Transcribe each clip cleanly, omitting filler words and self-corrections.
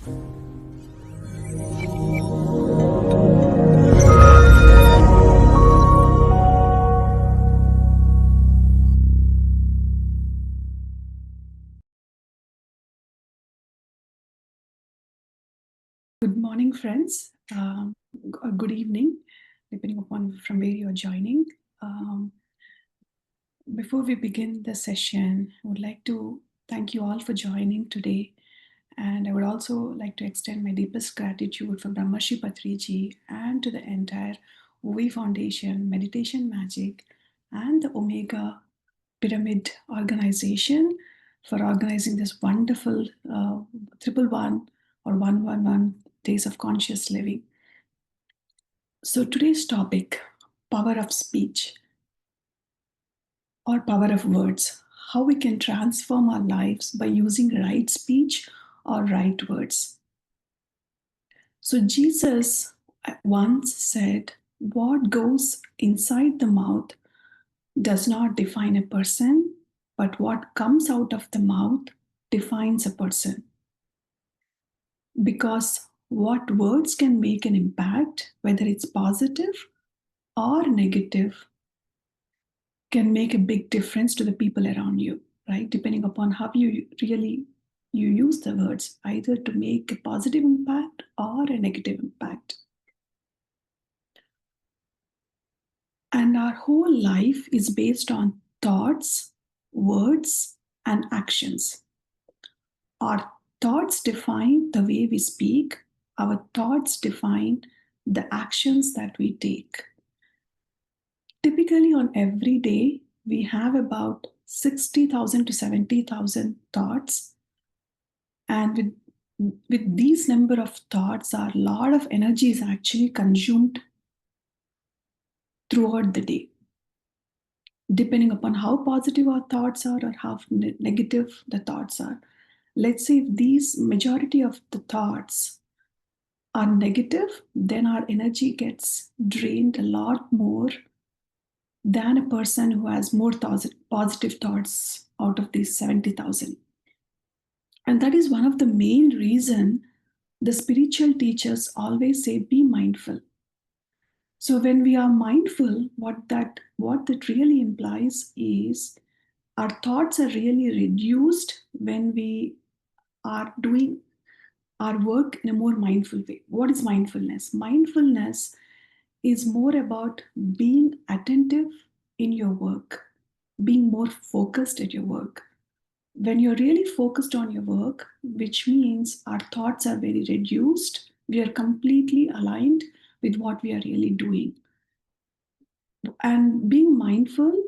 Good morning, friends, or good evening, depending upon from where you're joining. Um, Before we begin the session, I would like to thank you all for joining today. And I would also like to extend my deepest gratitude for Brahmarshi Patriji and to the entire OV Foundation, Meditation Magic, and the Omega Pyramid organization for organizing this wonderful 111 or 111 days of conscious living. So today's topic, power of speech or power of words, how we can transform our lives by using right speech or right words. So Jesus once said, what goes inside the mouth does not define a person, but what comes out of the mouth defines a person. Because what words can make an impact, whether it's positive or negative, can make a big difference to the people around you, right? Depending upon how you use the words, either to make a positive impact or a negative impact. And our whole life is based on thoughts, words, and actions. Our thoughts define the way we speak, our thoughts define the actions that we take. Typically, on every day, we have about 60,000 to 70,000 thoughts. And with these number of thoughts, a lot of energy is actually consumed throughout the day, depending upon how positive our thoughts are or how negative the thoughts are. Let's say if these majority of the thoughts are negative, then our energy gets drained a lot more than a person who has more positive thoughts out of these 70,000. And that is one of the main reason the spiritual teachers always say be mindful. So when we are mindful, what that really implies is our thoughts are really reduced when we are doing our work in a more mindful way. What is mindfulness? Mindfulness is more about being attentive in your work, being more focused at your work. When you're really focused on your work, which means our thoughts are very reduced, we are completely aligned with what we are really doing. And being mindful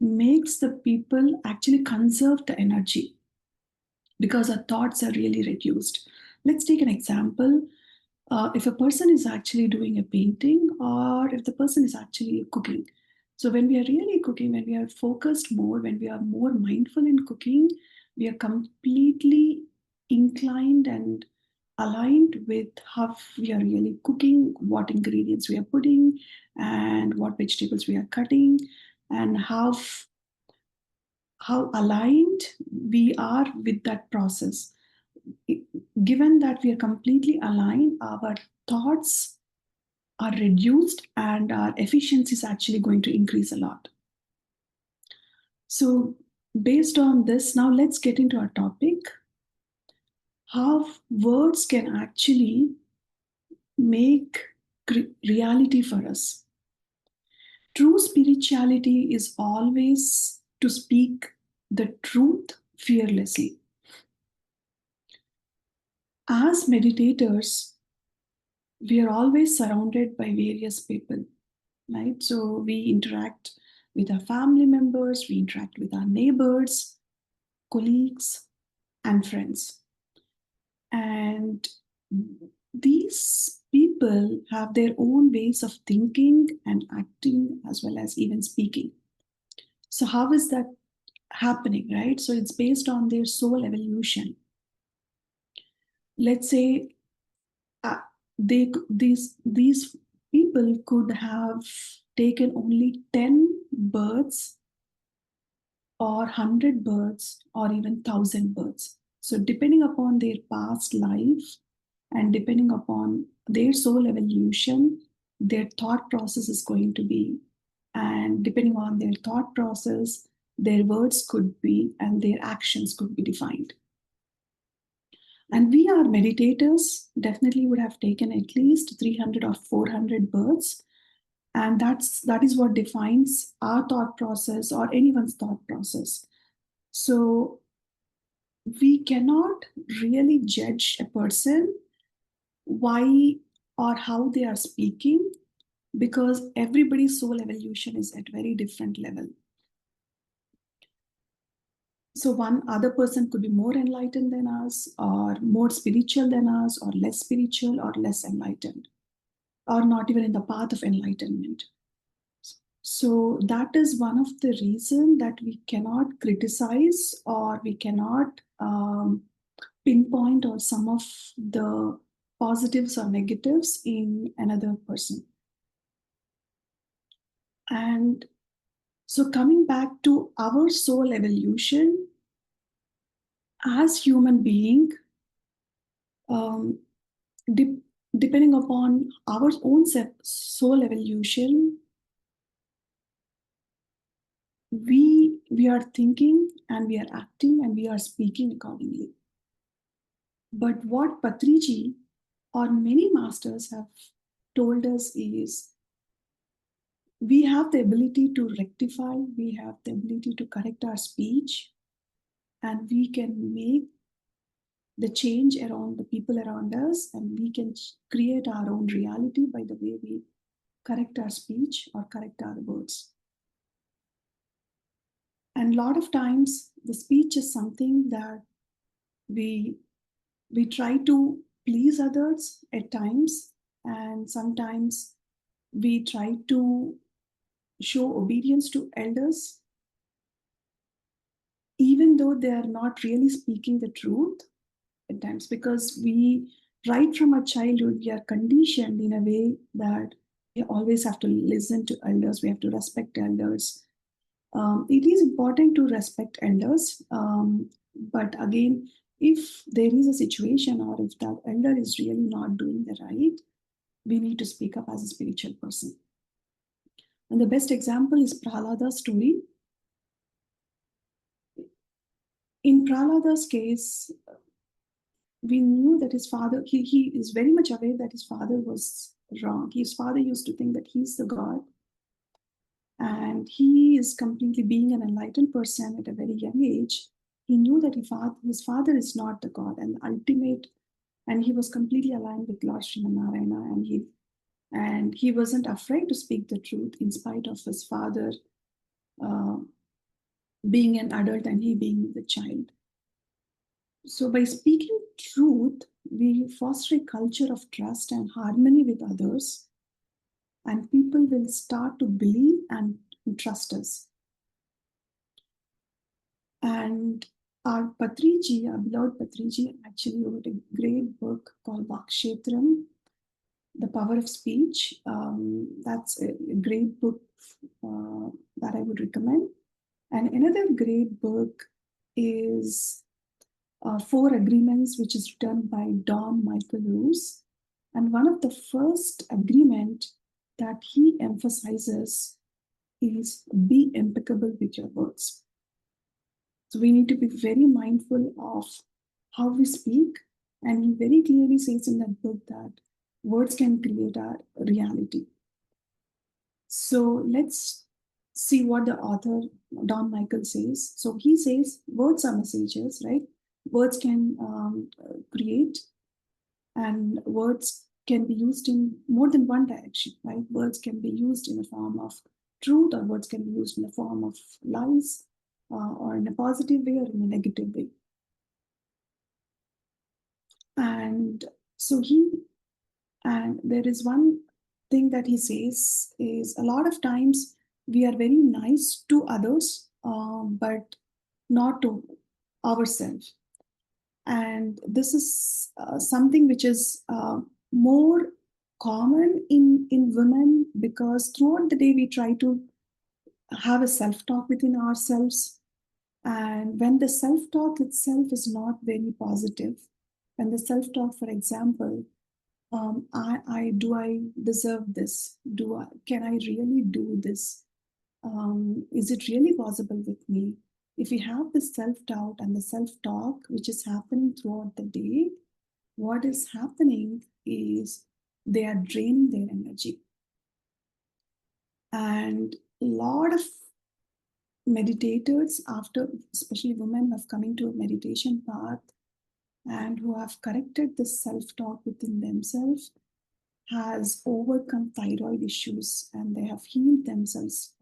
makes the people actually conserve the energy because our thoughts are really reduced. Let's take an example. If a person is actually doing a painting or if the person is actually cooking. So, when we are really cooking, when we are focused more, when we are more mindful in cooking, we are completely inclined and aligned with how we are really cooking, what ingredients we are putting, and what vegetables we are cutting, and how aligned we are with that process. Given that we are completely aligned, our thoughts are reduced and our efficiency is actually going to increase a lot. So, based on this, now let's get into our topic, how words can actually make reality for us. True spirituality is always to speak the truth fearlessly. As meditators, we are always surrounded by various people, right? So we interact with our family members, we interact with our neighbors, colleagues, and friends. And these people have their own ways of thinking and acting as well as even speaking. So, how is that happening, right? So, it's based on their soul evolution. Let's say these people could have taken only 10 births or 100 births or even 1,000 births. So depending upon their past life, And depending upon their soul evolution, their thought process is going to be, and depending on their thought process, their words could be, and their actions could be defined. And we are meditators, definitely would have taken at least 300 or 400 births. And that is what defines our thought process or anyone's thought process. So we cannot really judge a person why or how they are speaking, because everybody's soul evolution is at very different level. So one other person could be more enlightened than us, or more spiritual than us, or less spiritual, or less enlightened, or not even in the path of enlightenment. So that is one of the reasons that we cannot criticize, or we cannot pinpoint or some of the positives or negatives in another person. And so coming back to our soul evolution as human being, um, de- depending upon our own soul evolution, we are thinking and we are acting and we are speaking accordingly. But what Patriji or many masters have told us is we have the ability to rectify, we have the ability to correct our speech, and we can make the change around the people around us, and we can create our own reality by the way we correct our speech or correct our words. And a lot of times the speech is something that we we try to please others at times, and sometimes we try to show obedience to elders even though they are not really speaking the truth at times, because we, right from our childhood, we are conditioned in a way that we always have to listen to elders, we have to respect elders. It is important to respect elders, but again, if there is a situation or if that elder is really not doing the right, we need to speak up as a spiritual person. And the best example is Prahlada's story. In Prahlada's case, we knew that his father, he is very much aware that his father was wrong. His father used to think that he's the God. And he is completely, being an enlightened person at a very young age, he knew that his father is not the God and the ultimate, and he was completely aligned with Lord Srimanarayana, and he wasn't afraid to speak the truth in spite of his father uh, being an adult and he being the child. So by speaking truth, we foster a culture of trust and harmony with others, and people will start to believe and trust us. And our Patriji, our beloved Patriji, actually wrote a great book called Vakshetram, The Power of Speech. That's a great book that I would recommend. And another great book is Four Agreements, which is written by Don Michael Ruse. And one of the first agreement that he emphasizes is be impeccable with your words. So we need to be very mindful of how we speak. And he very clearly says in that book that words can create our reality. So let's see what the author Don Michael says. So he says words are messages, right? Words can create, and words can be used in more than one direction, right? Words can be used in the form of truth, or words can be used in the form of lies, or in a positive way or in a negative way. And so and there is one thing that he says is a lot of times we are very nice to others, but not to ourselves. And this is something which is more common in women, because throughout the day we try to have a self-talk within ourselves, and when the self-talk itself is not very positive, And the self-talk, for example, I deserve this? Can I really do this? Is it really possible with me? If we have the self-doubt and the self-talk, which is happening throughout the day, what is happening is they are draining their energy. And a lot of meditators, after, especially women, have coming to a meditation path and who have corrected this self-talk within themselves, has overcome thyroid issues, and they have healed themselves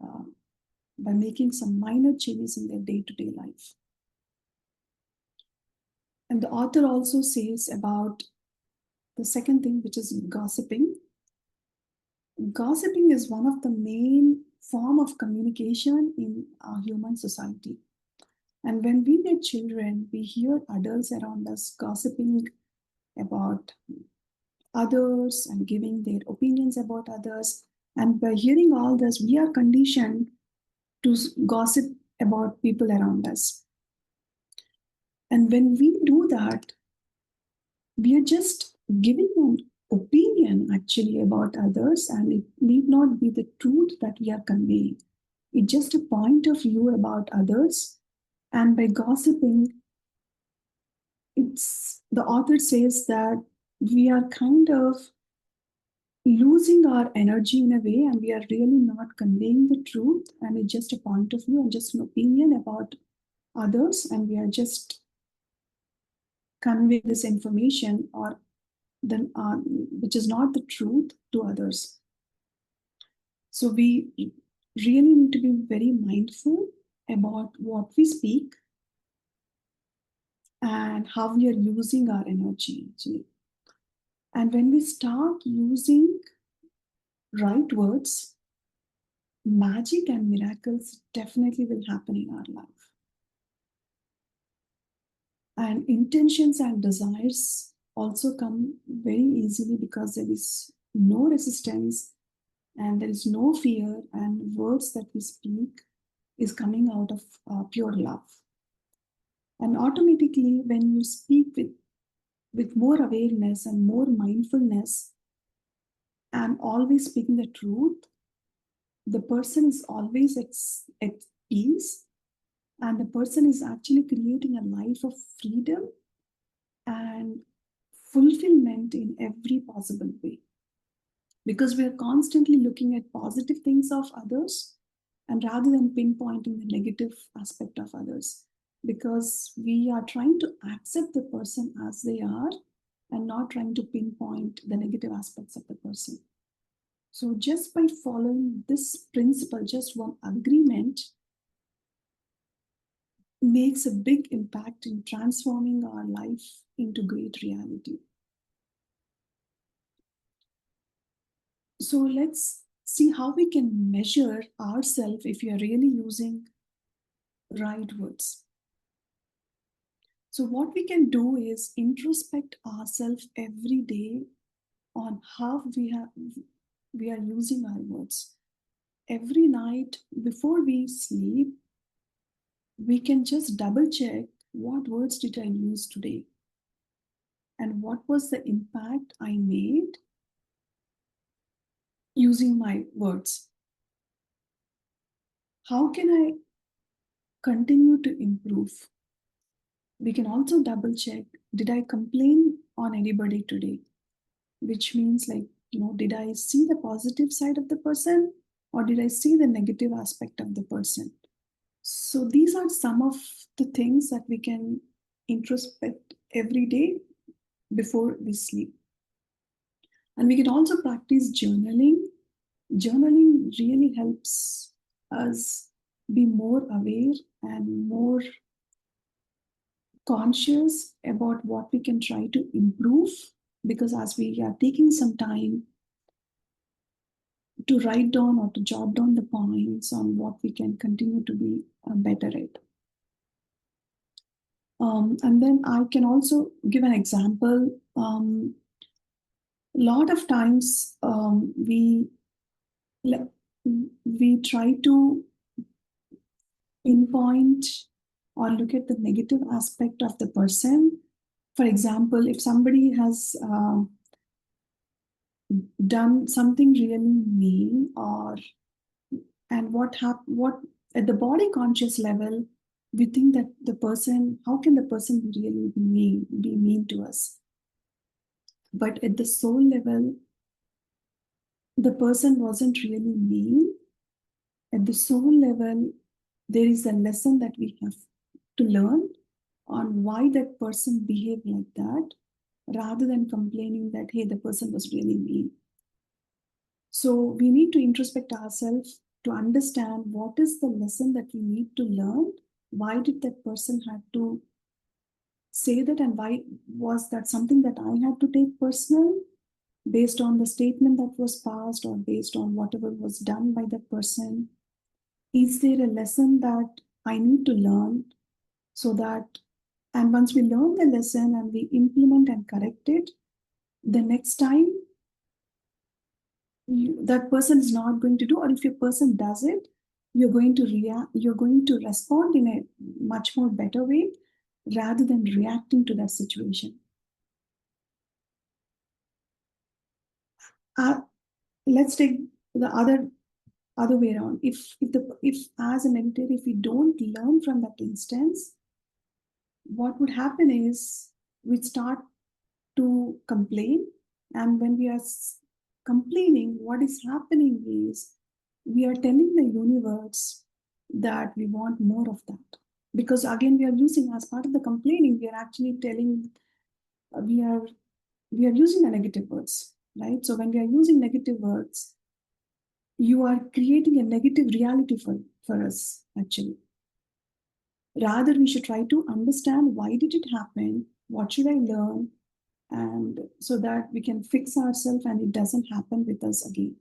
by making some minor changes in their day-to-day life. And the author also says about the second thing, which is gossiping. Gossiping is one of the main form of communication in our human society. And when we were children, we hear adults around us gossiping about others and giving their opinions about others. And by hearing all this, we are conditioned to gossip about people around us. And when we do that, we are just giving an opinion actually about others, and it need not be the truth that we are conveying. It's just a point of view about others. And by gossiping, it's the author says that we are kind of losing our energy in a way, and we are really not conveying the truth, and it's just a point of view and just an opinion about others, and we are just conveying this information or then which is not the truth to others. So we really need to be very mindful about what we speak and how we are using our energy actually. And when we start using right words, magic and miracles definitely will happen in our life. And intentions and desires also come very easily because there is no resistance and there is no fear, and words that we speak is coming out of pure love. And automatically, when you speak with more awareness and more mindfulness and always speaking the truth, the person is always at peace, and the person is actually creating a life of freedom and fulfillment in every possible way. Because we are constantly looking at positive things of others and rather than pinpointing the negative aspect of others, because we are trying to accept the person as they are and not trying to pinpoint the negative aspects of the person. So just by following this principle, just one agreement makes a big impact in transforming our life into great reality. So let's see how we can measure ourselves if we are really using right words. So what we can do is introspect ourselves every day on how we are using our words. Every night before we sleep, we can just double check what words did I use today and what was the impact I made using my words. How can I continue to improve? We can also double check, did I complain on anybody today? Which means, like, did I see the positive side of the person or did I see the negative aspect of the person? So these are some of the things that we can introspect every day before we sleep. And we can also practice journaling. Journaling really helps us be more aware and more conscious about what we can try to improve, because as we are taking some time to write down or to jot down the points on what we can continue to be better at. And then I can also give an example. A lot of times we try to pinpoint or look at the negative aspect of the person For example, if somebody has done something really mean, or and what at the body conscious level, we think that the person, how can the person be really be mean to us? But at the soul level, the person wasn't really mean. At the soul level, there is a lesson that we have to learn on why that person behaved like that, rather than complaining that, hey, the person was really mean. So we need to introspect ourselves to understand what is the lesson that we need to learn. Why did that person have to say that, and why was that something that I had to take personal based on the statement that was passed or based on whatever was done by that person? Is there a lesson that I need to learn so that, and once we learn the lesson and we implement and correct it, the next time that person is not going to do, or if your person does it, you're going to react, you're going to respond in a much more better way rather than reacting to that situation. uh, let's take the other way around. If as a meditator, if we don't learn from that instance, what would happen is we'd start to complain. And when we are complaining, what is happening is we are telling the universe that we want more of that. Because again, we are using, as part of the complaining, we are actually telling, we are using the negative words, right? So when we are using negative words, you are creating a negative reality for us, actually. Rather, we should try to understand why did it happen, what should I learn, and so that we can fix ourselves and it doesn't happen with us again.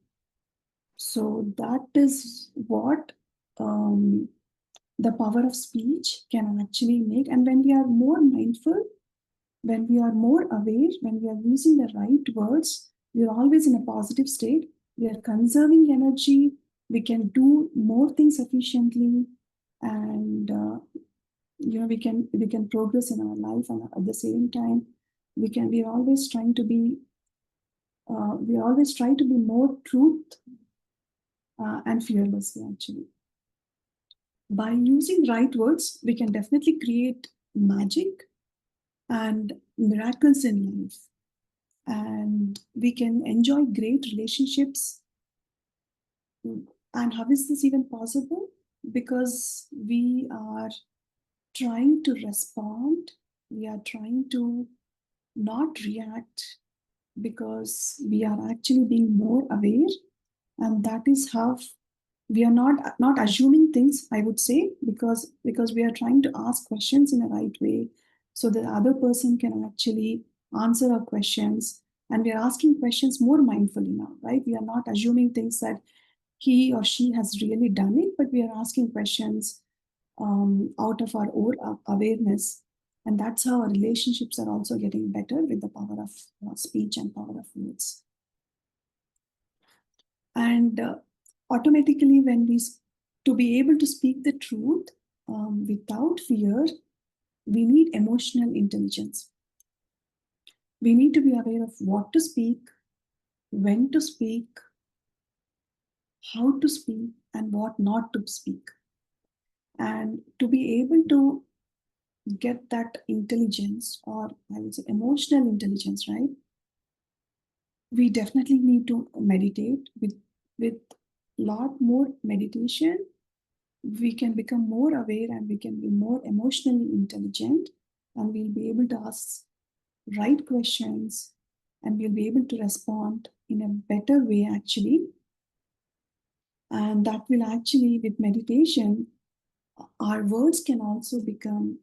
So that is what the power of speech can actually make. And when we are more mindful, when we are more aware, when we are using the right words, we are always in a positive state. We are conserving energy. We can do more things efficiently, and we can progress in our life. And at the same time, we are always trying to be we always try to be more truth and fearlessly, actually. By using right words, we can definitely create magic and miracles in life. And we can enjoy great relationships. And how is this even possible? Because we are trying to respond, we are trying to not react, because we are actually being more aware. And that is how we are not assuming things, I would say, because we are trying to ask questions in a right way, so the other person can actually answer our questions. And we are asking questions more mindfully now, right? We are not assuming things that he or she has really done it, but we are asking questions out of our own awareness. And that's how our relationships are also getting better with the power of speech and power of words. And automatically, when to be able to speak the truth without fear, we need emotional intelligence. We need to be aware of what to speak, when to speak, how to speak, and what not to speak. And to be able to get that intelligence, or I would say emotional intelligence, right? We definitely need to meditate. With lot more meditation, we can become more aware and we can be more emotionally intelligent, and we'll be able to ask right questions, and we'll be able to respond in a better way, actually. And that will actually, with meditation, our words can also become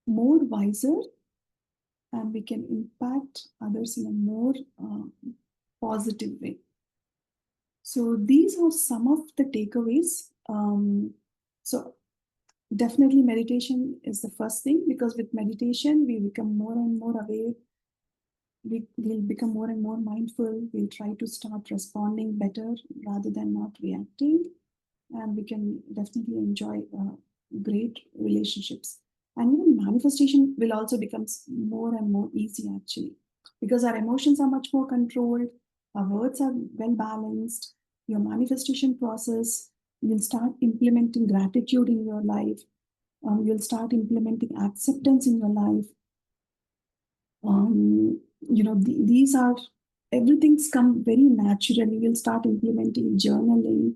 more wiser, and we can impact others in a more positive way. So these are some of the takeaways. So definitely meditation is the first thing, because with meditation we become more and more aware. Will become more and more mindful. We'll try to start responding better rather than not reacting, and we can definitely enjoy great relationships. And even manifestation will also become more and more easy actually, because our emotions are much more controlled, our words are well balanced, your manifestation process, you'll start implementing gratitude in your life, you'll start implementing acceptance in your life. These are, everything's come very naturally. You'll start implementing journaling.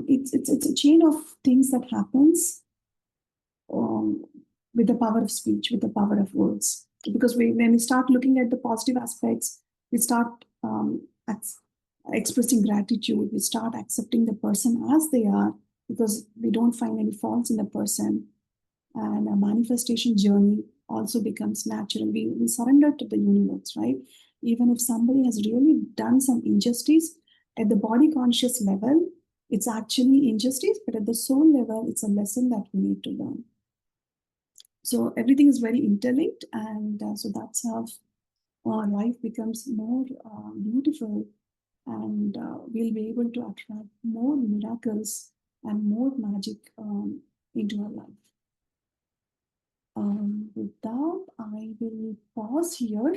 It's a chain of things that happens um, with the power of speech, with the power of words. Because when we start looking at the positive aspects, we start expressing gratitude, we start accepting the person as they are, because we don't find any faults in the person. And a manifestation journey also becomes natural. We surrender to the universe, right? Even if somebody has really done some injustice, at the body conscious level, it's actually injustice, but at the soul level, it's a lesson that we need to learn. So everything is very interlinked, and so that's how life becomes more beautiful, and we'll be able to attract more miracles and more magic into our life. With that, I will pause here.